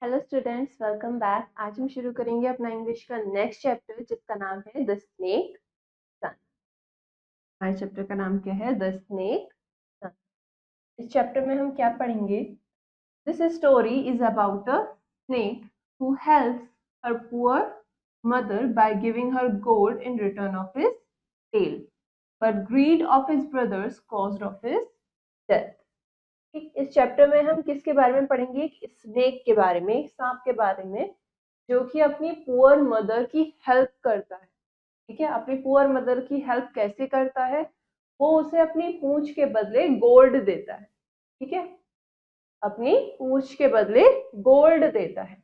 Hello students, welcome back. आज हम शुरू करेंगे अपना इंग्लिश का नेक्स्ट चैप्टर जिसका नाम है द स्नेक सन। हमारे चैप्टर का नाम क्या है? The snake son. इस चैप्टर में हम क्या पढ़ेंगे? This story is about a snake who helps her poor mother by giving her gold in return of his tail, but greed of his brothers caused of his death. इस chapter में हम किसके बारे में पढ़ेंगे? स्नेक के बारे में, एक सांप के बारे में, जो कि अपनी पुअर मदर की हेल्प करता है। ठीक है, अपनी पुअर मदर की हेल्प कैसे करता है? वो उसे अपनी पूंछ के बदले गोल्ड देता है। ठीक है, अपनी पूंछ के बदले गोल्ड देता है,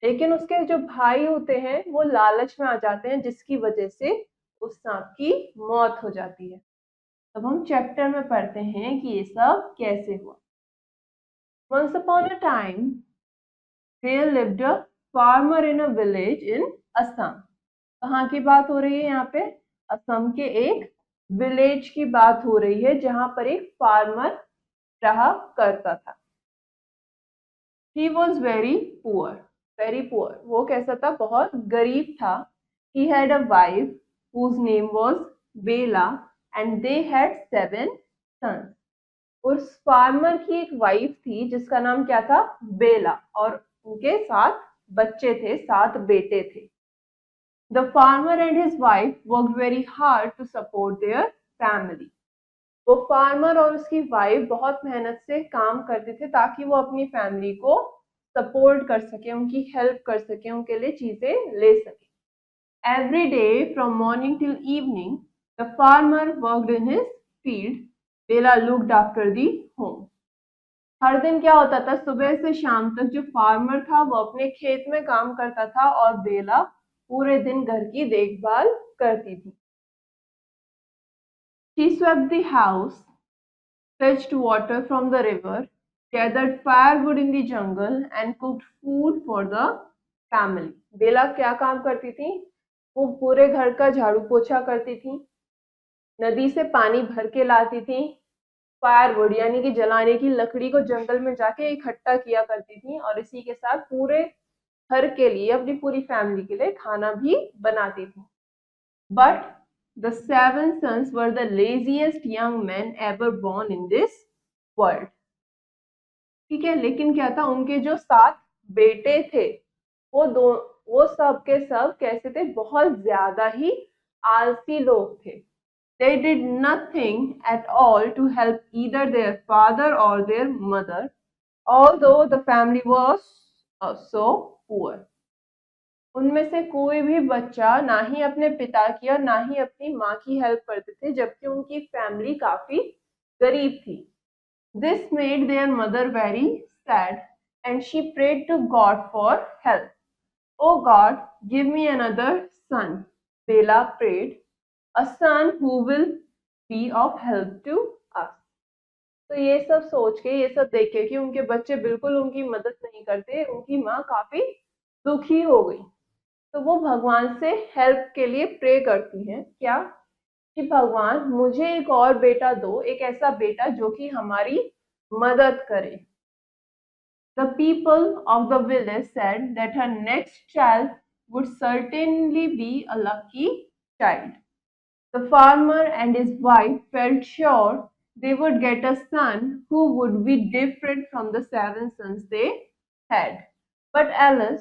लेकिन उसके जो भाई होते हैं वो लालच में आ जाते हैं, जिसकी वजह से उस सांप की मौत हो जाती है। अब हम चैप्टर में पढ़ते हैं कि ये सब कैसे हुआ। Once upon a time, there lived a farmer in a village in Assam. कहाँ की बात हो रही है यहाँ पे? असम के एक विलेज की बात हो रही है जहां पर एक फार्मर रहा करता था। He was very poor, very poor. वो कैसा था? बहुत गरीब था। He had a wife whose name was Bela and they had 7 sons. उस फार्मर की एक वाइफ थी जिसका नाम क्या था? बेला, और उनके 7 बच्चे थे, 7 बेटे थे। The farmer and his wife worked very hard to support their family. वो फार्मर और उसकी वाइफ बहुत मेहनत से काम करते थे ताकि वो अपनी फैमिली को सपोर्ट कर सके, उनकी हेल्प कर सके, उनके लिए चीजें ले सके। Every day from morning till evening the farmer worked in his field, Bela looked after the home. हर दिन क्या होता था? सुबह से शाम तक जो फार्मर था वो अपने खेत में काम करता था और बेला पूरे दिन घर की देखभाल करती थी। She swept the house, fetched water from the river, gathered firewood in the jungle and cooked food for the family. बेला क्या काम करती थी? वो पूरे घर का झाड़ू पोछा करती थी, नदी से पानी भर के लाती थी, फायरवुड यानी कि जलाने की लकड़ी को जंगल में जाके इकट्ठा किया करती थी, और इसी के साथ पूरे घर के लिए, अपनी पूरी फैमिली के लिए खाना भी बनाती थी। But the 7 sons were the laziest young men ever born in this world. ठीक है, लेकिन क्या था? उनके जो 7 बेटे थे वो सब के सब कैसे थे? बहुत ज्यादा ही आलसी लोग थे। They did nothing at all to help either their father or their mother, although the family was so poor. उनमें से कोई भी बच्चा ना ही अपने पिता की और ना ही अपनी माँ की हेल्प करते थे, जबकि उनकी फैमिली काफी गरीब थी। This made their mother very sad and she prayed to God for help. Oh God, give me another son, Bela prayed, a son who will be of help to us. तो ये सब सोच के, ये सब देख के कि उनके बच्चे बिल्कुल उनकी मदद नहीं करते, उनकी माँ काफी दुखी हो गई। तो वो भगवान से हेल्प के लिए प्रे करती हैं, क्या? कि भगवान मुझे एक और बेटा दो, एक ऐसा बेटा जो कि हमारी मदद करे। The people of the village said that her next child would certainly be a lucky child. The farmer and his wife felt sure they would get a son who would be different from the 7 sons they had. But Alice,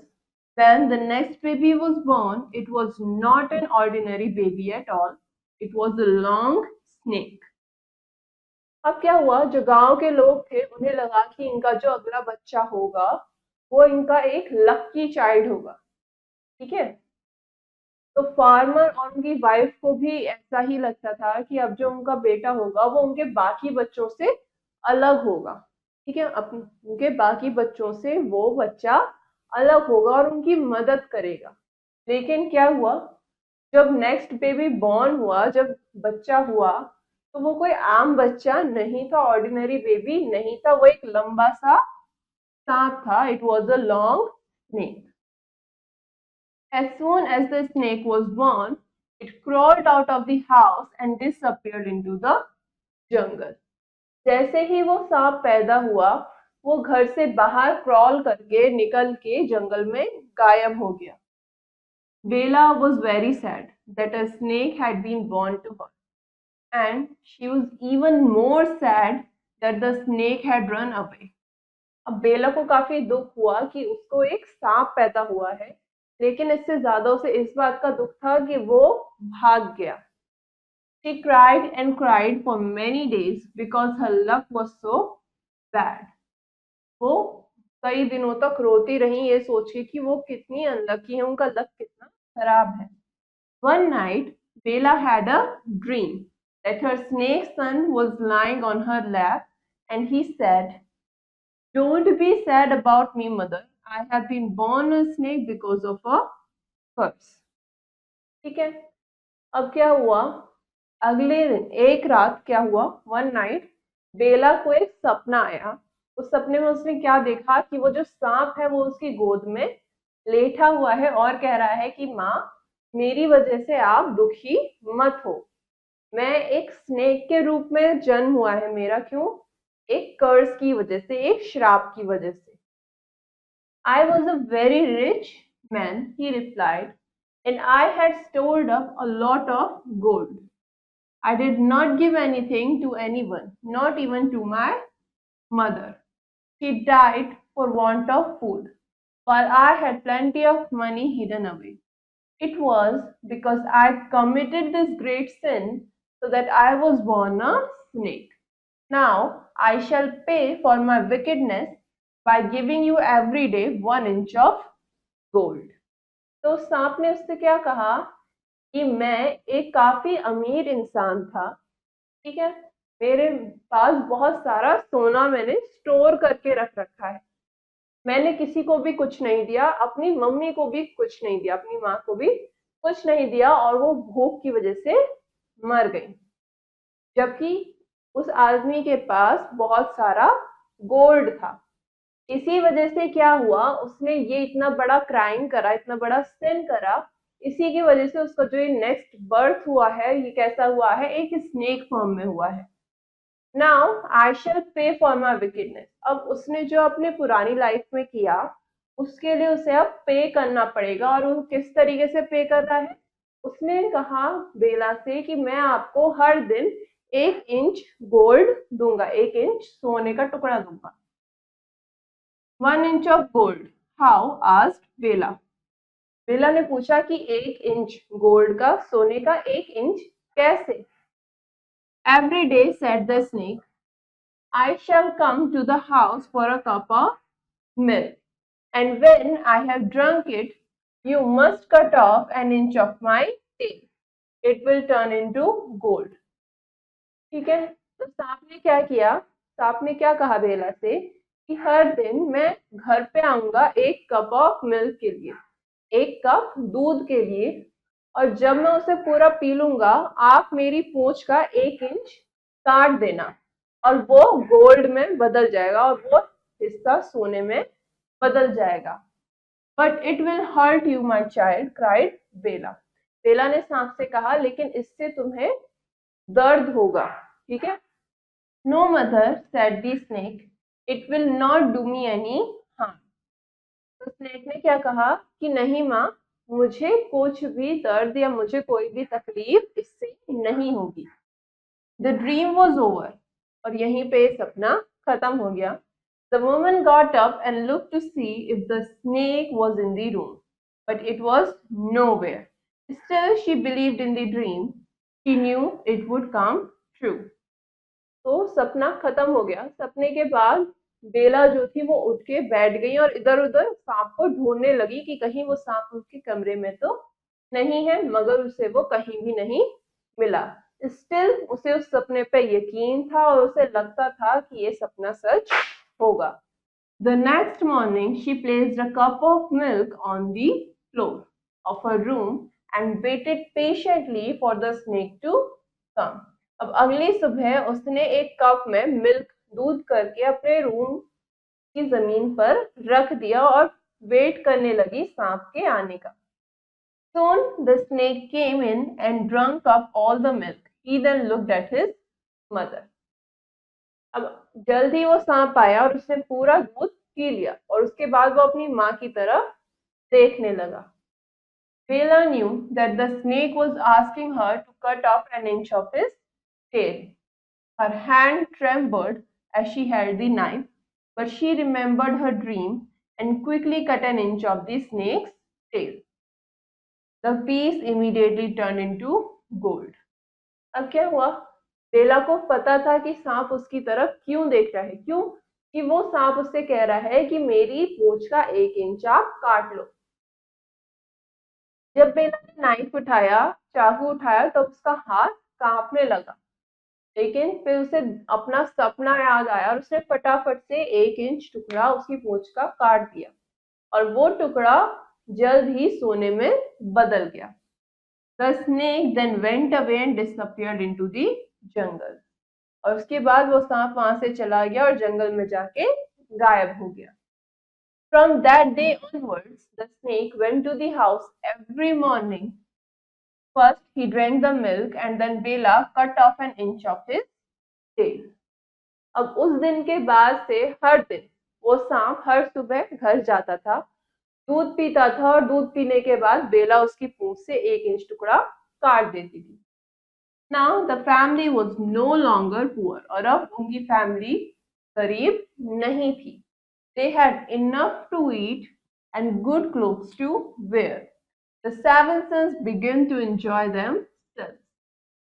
when the next baby was born, it was not an ordinary baby at all. It was a long snake. अब क्या हुआ? जो गांव के लोग थे उन्हें लगा कि इनका जो अगला बच्चा होगा वो इनका एक लकी चाइल्ड होगा। ठीक है, तो फार्मर और उनकी वाइफ को भी ऐसा ही लगता था कि अब जो उनका बेटा होगा वो उनके बाकी बच्चों से अलग होगा। ठीक है, उनके बाकी बच्चों से वो बच्चा अलग होगा और उनकी मदद करेगा। लेकिन क्या हुआ? जब नेक्स्ट बेबी बॉर्न हुआ, जब बच्चा हुआ, तो वो कोई आम बच्चा नहीं था, ऑर्डिनरी बेबी नहीं था, वो एक लंबा सा सांप था। It was a long snake. As soon as the snake was born, it crawled out of the house and disappeared into the jungle. जैसे ही वो सांप पैदा हुआ, वो घर से बाहर क्रॉल करके निकल के जंगल में गायब हो गया। Bella was very sad that a snake had been born to her, and she was even more sad that the snake had run away. अब बेला को काफी दुख हुआ कि उसको एक सांप पैदा हुआ है, लेकिन इससे ज्यादा उसे इस बात का दुख था कि वो भाग गया। She cried and cried for many days because her luck was so bad. वो कई दिनों तक रोती रही ये सोच के कि वो कितनी अनलकी है, उनका लक कितना खराब है। One night, Bella had a dream that her snake son was lying on her lap, and he said, "Don't be sad about me, mother. I have been born a snake because of a curse." ठीक है, अब क्या हुआ? अगले दिन एक रात क्या हुआ? वन नाइट बेला को एक सपना आया। उस सपने में उसने क्या देखा कि वो जो सांप है वो उसकी गोद में लेटा हुआ है और कह रहा है कि माँ, मेरी वजह से आप दुखी मत हो। मैं एक स्नेक के रूप में जन्म हुआ है मेरा, क्यों? एक कर्स की वजह से, एक श्राप की वजह से। I was a very rich man, he replied, and I had stored up a lot of gold. I did not give anything to anyone, not even to my mother. She died for want of food, while I had plenty of money hidden away. It was because I committed this great sin so that I was born a snake. Now I shall pay for my wickedness by giving you every day 1 inch of gold. तो सांप ने उससे क्या कहा कि मैं एक काफी अमीर इंसान था, ठीक है, मेरे पास बहुत सारा सोना मैंने स्टोर करके रख रखा है, मैंने किसी को भी कुछ नहीं दिया, अपनी मम्मी को भी कुछ नहीं दिया, अपनी माँ को भी कुछ नहीं दिया, और वो भूख की वजह से मर गई। जबकि उस आदमी के पास बहुत सारा गोल्ड था। इसी वजह से क्या हुआ, उसने ये इतना बड़ा क्राइम करा, इतना बड़ा सिन करा। इसी की वजह से उसका जो ये नेक्स्ट बर्थ हुआ है, ये कैसा हुआ है? एक स्नेक फॉर्म में हुआ है। नाउ आई शैल पे फॉर माई विकेडनेस। अब उसने जो अपने पुरानी लाइफ में किया उसके लिए उसे अब पे करना पड़ेगा। और वो किस तरीके से पे कर रहा है? उसने कहा बेला से कि मैं आपको हर दिन 1 इंच गोल्ड दूंगा, 1 इंच सोने का टुकड़ा दूंगा। 1 inch of gold. How? asked बेला। बेला ने पूछा कि 1 इंच गोल्ड का, सोने का 1 इंच कैसे? Every day, said the snake, I shall come to the house for a cup of milk, and when I have drunk it, you must cut off 1 inch of my tail. It will turn into gold. ठीक है, तो सांप ने क्या किया? सांप ने क्या कहा बेला से कि हर दिन मैं घर पे आऊंगा एक कप ऑफ मिल्क के लिए, एक कप दूध के लिए, और जब मैं उसे पूरा पी लूंगा आप मेरी पूंछ का 1 इंच काट देना और वो गोल्ड में बदल जाएगा और वो हिस्सा सोने में बदल जाएगा। But it will hurt you my child, cried Bela. Bela ने सांप से कहा लेकिन इससे तुम्हें दर्द होगा, ठीक है। No mother, said the snake, it will not do me any harm. तो स्नेक ने क्या कहा कि नहीं माँ, मुझे कुछ भी दर्द या मुझे कोई भी तकलीफ इससे नहीं होगी। द ड्रीम वॉज ओवर, और यहीं पे सपना खत्म हो गया। The woman got up and look to see if the snake was in the room, but it was nowhere. Still she believed in the dream, she knew it would come true. तो सपना खत्म हो गया। सपने के बाद बेला जो थी वो उठ के बैठ गई और इधर उधर सांप को ढूंढने लगी कि कहीं वो सांप उसके कमरे में तो नहीं है, मगर उसे वो कहीं भी नहीं मिला। स्टिल उसे उस सपने पे यकीन था और उसे लगता था कि ये सपना सच होगा। The next morning she placed a cup of milk on the floor of her room and waited patiently for the snake to come. अब अगली सुबह उसने एक कप में मिल्क, दूध करके अपने रूम की जमीन पर रख दिया और वेट करने लगी सांप के आने का। Soon the snake came in and drank up all the milk. He then looked at his mother. अब जल्द ही वो सांप आया और उसने पूरा दूध पी लिया और उसके बाद वो अपनी माँ की तरफ देखने लगा. Bella knew that the snake was asking her to cut off an inch of his tail. Her hand trembled as she held the knife, but she remembered her dream and quickly cut an inch of the snake's tail. The piece immediately turned into gold. अब क्या हुआ? बेला को पता था कि सांप उसकी तरफ क्यों देख रहा है. क्यों? कि वो सांप उससे कह रहा है कि मेरी पूंछ का 1 इंच आप काट लो. जब बेला ने नाइफ उठाया, चाकू उठाया, तो उसका हाथ कांपने लगा. लेकिन फिर उसे अपना सपना याद आया और उसने फटाफट से 1 इंच टुकड़ा उसकी पूंछ का काट दिया और वो टुकड़ा जल्द ही सोने में बदल गया. The snake then went away and disappeared into the jungle. और उसके बाद वो सांप वहां से चला गया और जंगल में जाके गायब हो गया. From that day onwards, the snake went to the house every morning. First, he drank the milk and then Bela cut off an inch of his tail. अब उस दिन के बाद से हर दिन वो सांप हर सुबह घर जाता था, दूध पीता था और दूध पीने के बाद बेला उसकी पूंछ से 1 इंच टुकड़ा काट देती थी. Now the family was no longer poor. और अब उनकी फैमिली गरीब नहीं थी. They had enough to eat and good clothes to wear. The seven sons began to enjoy themselves.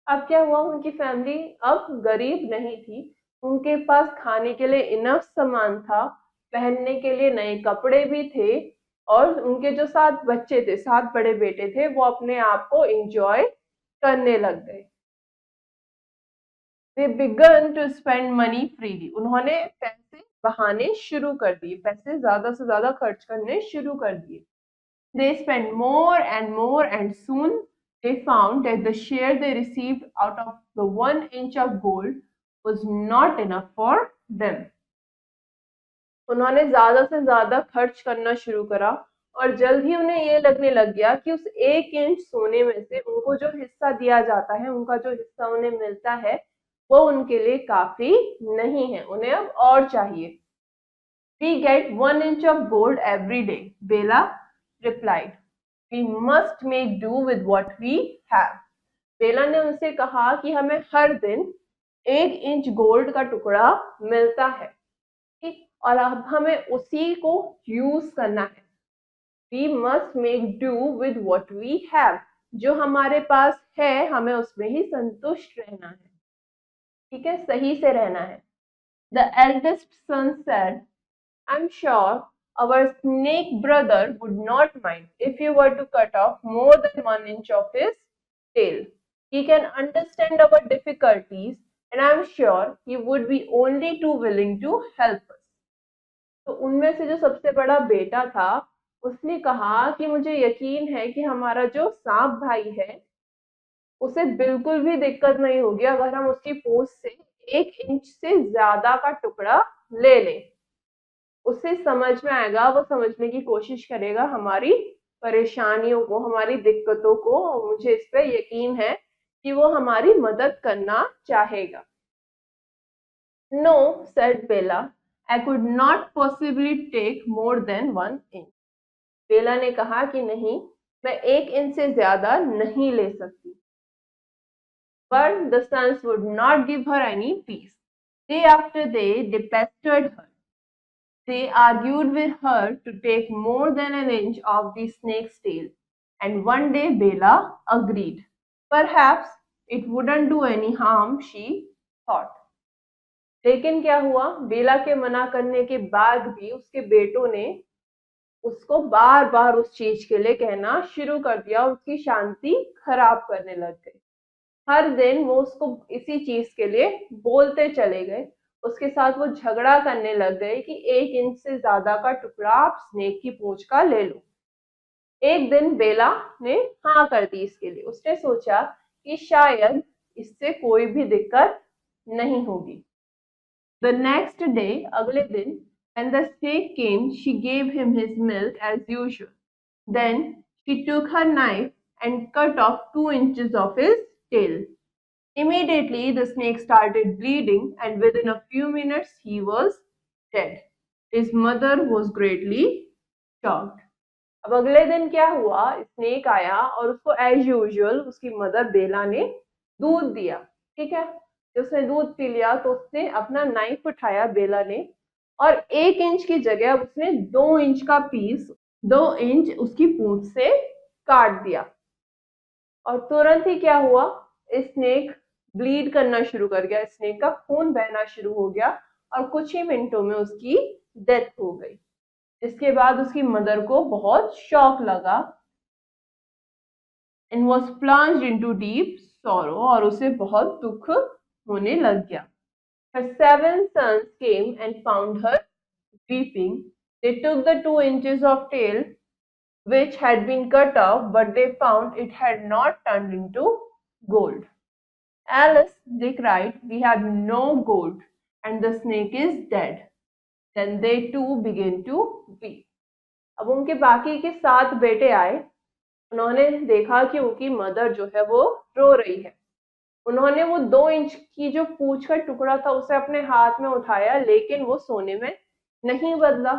अब क्या हुआ? उनकी फैमिली अब गरीब नहीं थी. उनके पास खाने के लिए इनफ सामान था, पहनने के लिए नए कपड़े भी थे और उनके जो 7 बच्चे थे, 7 बड़े बेटे थे, वो अपने आप को एंजॉय करने लग गए. They began to spend money freely. उन्होंने पैसे बहाने शुरू कर दिए, पैसे ज्यादा से ज्यादा खर्च करने शुरू कर दिए. They spent more and soon they found that the share they received out of the 1 inch of gold was not enough for them. उन्होंने ज्यादा से ज्यादा खर्च करना शुरू करा और जल्द ही उन्हें ये लगने लग गया कि उस 1 इंच सोने में से उनको जो हिस्सा दिया जाता है, उनका जो हिस्सा उन्हें मिलता है, वो उनके लिए काफी नहीं है. उन्हें अब और चाहिए. We get 1 inch of gold every day, Bela replied. We must make do with what we have. बेला ने उनसे कहा कि हमें हर दिन 1 इंच गोल्ड का टुकड़ा मिलता है, ठीक, और अब हमें उसी को यूज करना है. We must make do with what we have. जो हमारे पास है हमें उसमें ही संतुष्ट रहना है, ठीक है, सही से रहना है. The eldest son said, I'm sure our snake brother would not mind if you were to cut off more than 1 inch of his tail. He can understand our difficulties and I'm sure he would be only too willing to help us. तो उनमें से जो सबसे बड़ा बेटा था, उसने कहा कि मुझे यकीन है कि हमारा जो सांप भाई है उसे बिल्कुल भी दिक्कत नहीं होगी अगर हम उसकी पूंछ से 1 इंच से ज्यादा का टुकड़ा ले लें. उसे समझ में आएगा, वो समझने की कोशिश करेगा हमारी परेशानियों को, हमारी दिक्कतों को. मुझे इस पे यकीन है कि वो हमारी मदद करना चाहेगा. No, said Bela, I could not possibly take more than 1 inch. Bela ने कहा कि नहीं, मैं 1 इंच से ज्यादा नहीं ले सकती. But the sons would not give her any peace. Day after day, they pestered her. They argued with her to take more than an inch of the snake's tail, and one day Bela agreed. Perhaps it wouldn't do any harm, she thought. लेकिन क्या हुआ? बेला के मना करने के बाद भी उसके बेटों ने उसको बार बार उस चीज के लिए कहना शुरू कर दिया, उसकी शांति खराब करने लग गए. हर दिन वो उसको इसी चीज के लिए बोलते चले गए, उसके साथ वो झगड़ा करने लग गए कि 1 इंच से ज्यादा का टुकड़ा आप स्नेक की पूंछ का ले लो. एक दिन बेला ने हाँ कर दी इसके लिए. उसने सोचा कि शायद इससे कोई भी दिक्कत नहीं होगी. The next day, अगले दिन, when the snake came, she gave him his milk as usual. Then she took her knife and cut off 2 inches of his tail. Immediately, the snake started bleeding, and within a few minutes, he was dead. His mother was greatly shocked. अब अगले दिन क्या हुआ, snake आया और उसको as usual उसकी mother बेला ने दूध दिया। ठीक है, जब उसने दूध पी लिया तो उसने अपना नाइफ उठाया बेला ने, और 1 इंच की जगह उसने 2 इंच का पीस 2 इंच उसकी पूंछ से काट दिया। और तुरंत ही क्या हुआ, स्नेक ब्लीड करना शुरू कर गया, स्नेक का खून बहना शुरू हो गया और कुछ ही मिनटों में उसकी डेथ हो गई। इसके बाद उसकी मदर को बहुत शॉक लगा and was plunged into deep sorrow, और उसे बहुत दुख होने लग गया। Her 7 sons came and found her weeping. They took the 2 inches of tail which had been cut off, but they found it had not turned into gold. Alice, they cried, we have no gold, and the snake is dead. Then they too began to weep. अब उनके बाकी के 7 बेटे आए, उन्होंने देखा कि उनकी मदर जो है वो रो रही है। उन्होंने वो 2 इंच की जो पूंछ का टुकड़ा था उसे अपने हाथ में उठाया, लेकिन वो सोने में नहीं बदला।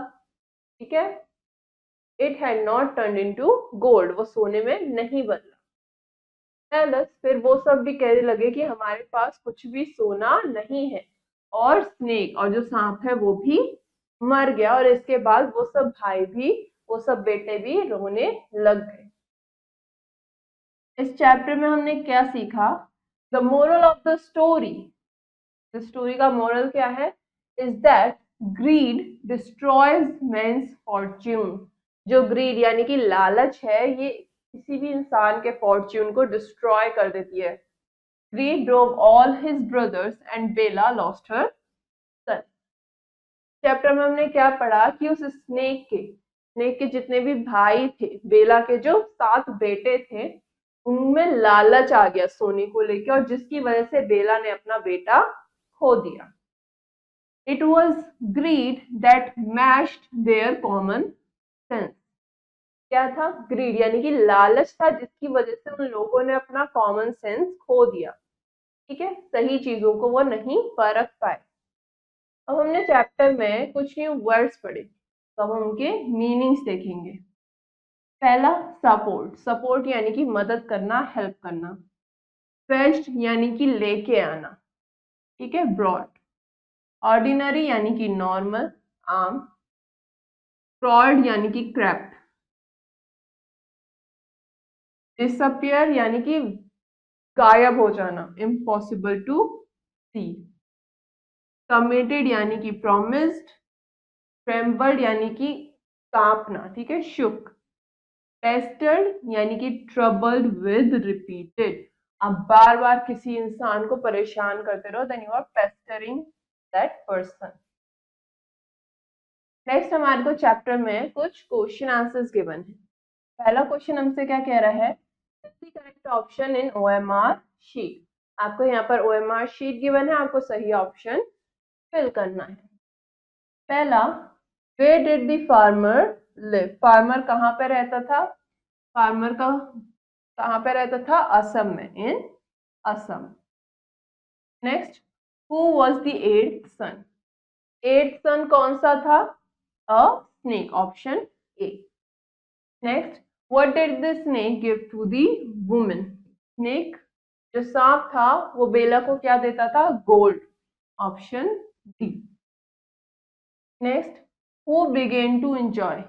ठीक है, it had not turn into gold, वो सोने में नहीं बदला। एलिस, फिर वो सब भी कहने लगे कि हमारे पास कुछ भी सोना नहीं है, और स्नेक और जो सांप है वो भी मर गया। और इसके बाद वो सब भाई भी, वो सब बेटे भी रोने लग गए। इस चैप्टर में हमने क्या सीखा? The moral of the story, the story का मोरल क्या है? Is that greed destroys man's fortune. जो ग्रीड यानी कि लालच है, ये किसी भी इंसान के फॉर्च्यून को डिस्ट्रॉय कर देती है। Greed drove all his brothers and Bella lost her son. Chapter में हमने क्या पढ़ा कि उस स्नेक के जितने भी भाई थे, बेला के जो 7 बेटे थे, उनमें लालच आ गया सोने को लेकर, और जिसकी वजह से बेला ने अपना बेटा खो दिया। It was greed that mashed their common sense. क्या था? ग्रीड यानी कि लालच था, जिसकी वजह से उन लोगों ने अपना कॉमन सेंस खो दिया। ठीक है, सही चीजों को वो नहीं परख पाए। अब हमने चैप्टर में कुछ न्यू वर्ड्स पढ़े, तो अब हम उनके मीनिंग्स देखेंगे। पहला, सपोर्ट। सपोर्ट यानी कि मदद करना, हेल्प करना। फेच्ड यानी कि लेके आना। ठीक है, ब्रॉड। ऑर्डिनरी यानी कि नॉर्मल, आम। फ्रॉड यानी कि क्रैप्ट। डिसअपियर यानी कि गायब हो जाना, इम्पॉसिबल टू सी। कमिटेड यानी कि प्रॉमिस्ड। ट्रेम्बल्ड यानी कि कांपना, ठीक है, शुक। पेस्टर्ड यानी कि ट्रबल्ड विद रिपीटेड। आप बार बार किसी इंसान को परेशान करते रहो, then you are pestering that person. Next हमारे को चैप्टर में कुछ क्वेश्चन आंसर्स गिवन है। पहला क्वेश्चन हमसे क्या कह रहा है? Correct option in OMR sheet. आपको यहाँ पर ओएमआर शीट गिवन है, आपको सही ऑप्शन फिल करना है। पहला, where did the farmer live. Farmer कहाँ पे रहता था? फार्मर का कहाँ पे रहता था? असम में, in Assam. Next, who was the 8th son. 8th son कौन सा था? A snake, option A. Next, what did the snake give to the woman. Snake जो सांप था वो बेला को क्या देता था? Gold, option D. Next, who began to enjoy.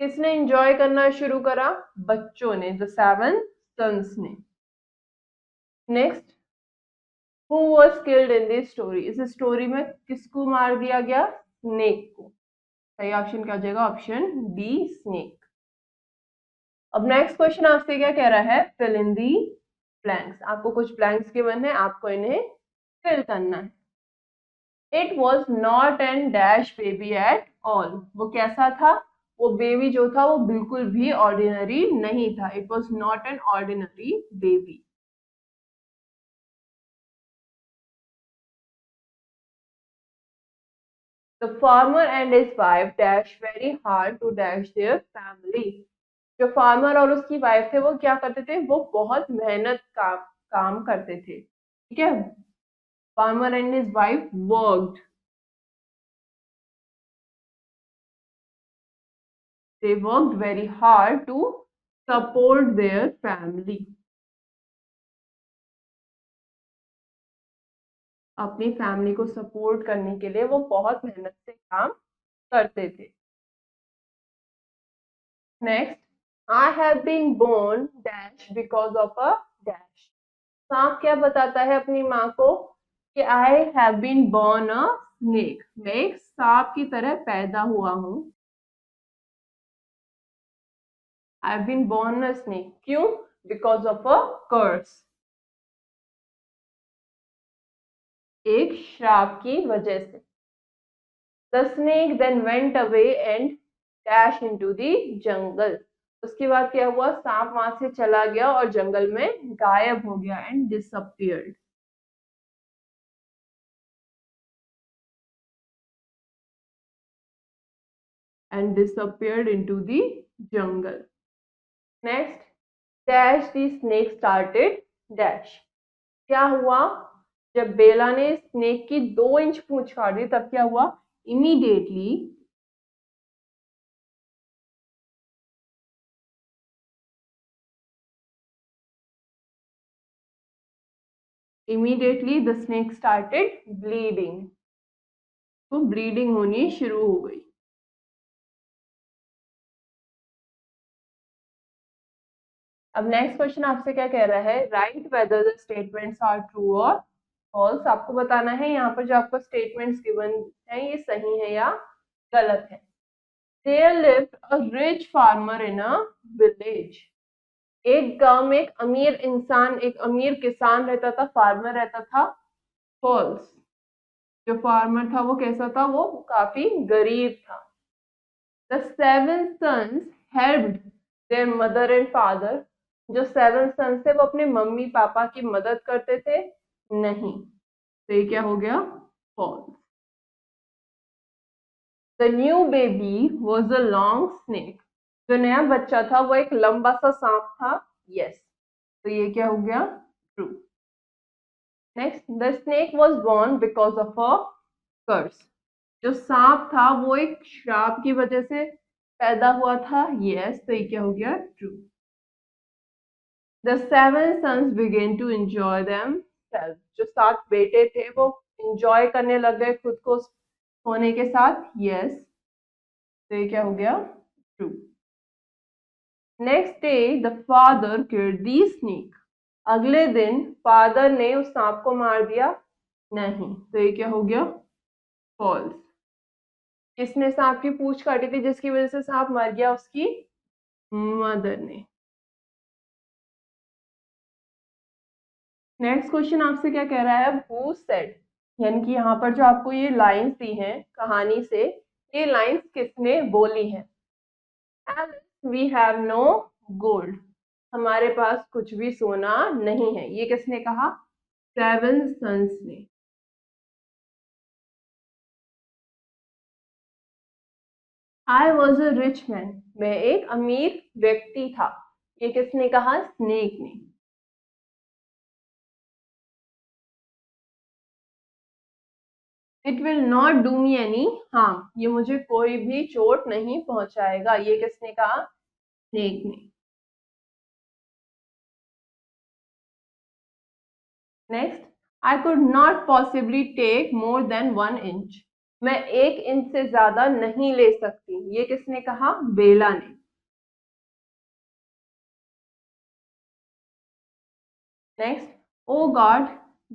किसने एंजॉय करना शुरू करा? बच्चों ने, द 7 सन्स ने। Next, who was killed in this story. इस स्टोरी में किसको मार दिया गया? स्नेक को। सही ऑप्शन क्या हो जाएगा? Option D, snake. अब नेक्स्ट क्वेश्चन आपसे क्या कह रहा है? Fill in the blanks. आपको कुछ ब्लैंक्स गिवन है, आपको इन्हें फिल करना है। It was not an dash baby at all. वो कैसा था? वो बेबी जो था वो बिल्कुल भी ऑर्डिनरी नहीं था। It was not an ordinary baby. The farmer and his wife dashed very hard to dash their family. जो फार्मर और उसकी वाइफ थे वो क्या करते थे? वो बहुत मेहनत काम करते थे। ठीक है, farmer and his wife worked. They worked very hard to support their family. अपनी फैमिली को सपोर्ट करने के लिए वो बहुत मेहनत से काम करते थे. Next, I have been born dash because of a dash. सांप क्या बताता है अपनी माँ को कि I have been born a snake. मैं एक सांप की तरह पैदा हुआ हूँ. I have been born a snake. क्यों? Because of a curse. एक श्राप की वजह से. The snake then went away and dashed into the jungle. उसके बाद क्या हुआ? सांप वहां से चला गया और जंगल में गायब हो गया. And disappeared. And disappeared into the jungle. Next, dash the snake started dash. क्या हुआ? जब बेला ने स्नेक की 2 इंच पूंछ काट दी तब क्या हुआ? Immediately the snake started bleeding. तो ब्लीडिंग होनी शुरू हो गई. अब नेक्स्ट क्वेश्चन आपसे क्या कह रहा है? Write whether the statements are true और फॉल्स. आपको बताना है यहाँ पर जो आपको स्टेटमेंट्स गिवन है ये सही है या गलत है. There lived a rich farmer in a village. एक गांव में एक अमीर इंसान, एक अमीर किसान रहता था, फार्मर रहता था. फॉल्स. जो फार्मर था वो कैसा था? वो काफी गरीब था. The 7 sons helped their mother and father. जो 7 sons थे वो अपने मम्मी पापा की मदद करते थे? नहीं. तो ये क्या हो गया? False. The new baby was a long snake. जो नया बच्चा था वो एक लंबा सा सांप था. यस. तो ये क्या हो गया? True. Next, the snake was born because of a curse. जो सांप था वो एक श्राप की वजह से पैदा हुआ था. यस. तो ये क्या हो गया? True. The 7 sons began to enjoy themselves. जो 7 बेटे थे वो enjoy करने लग गए खुद को सोने के साथ. यस. तो ये क्या हो गया? True. Next day the father killed the snake. अगले दिन फादर ने उस सांप को मार दिया? नहीं. तो ये क्या हो गया? फॉल्स. किसने सांप की पूंछ काटी थी जिसकी वजह से सांप मर गया? उसकी मदर ने. नेक्स्ट क्वेश्चन आपसे क्या कह रहा है? Who said. यानी कि यहाँ पर जो आपको ये लाइंस दी हैं कहानी से, ये लाइंस किसने बोली हैं? Alas we have no gold. हमारे पास कुछ भी सोना नहीं है. ये किसने कहा? 7 sons ने. I was a rich man. मैं एक अमीर व्यक्ति था. ये किसने कहा? स्नेक ने. It will not do me any harm. ये मुझे कोई भी चोट नहीं पहुंचाएगा. ये किसने कहा? स्नेक ने. Next, I could not possibly take more than 1 inch. मैं 1 इंच से ज्यादा नहीं ले सकती. ये किसने कहा? बेला ने. नेक्स्ट, ओ गॉड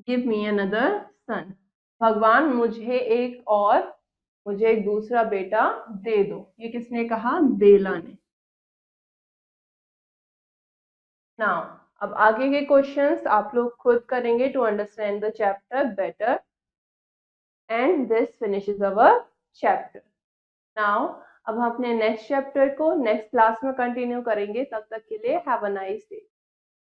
गिव मी अनदर सन. भगवान मुझे एक दूसरा बेटा दे दो. ये किसने कहा? बेला ने. नाउ अब आगे के क्वेश्चंस आप लोग खुद करेंगे to understand the chapter better. And this finishes our chapter. Now अब हम अपने नेक्स्ट चैप्टर को नेक्स्ट क्लास में कंटिन्यू करेंगे. तब तक के लिए हैव अ नाइस डे.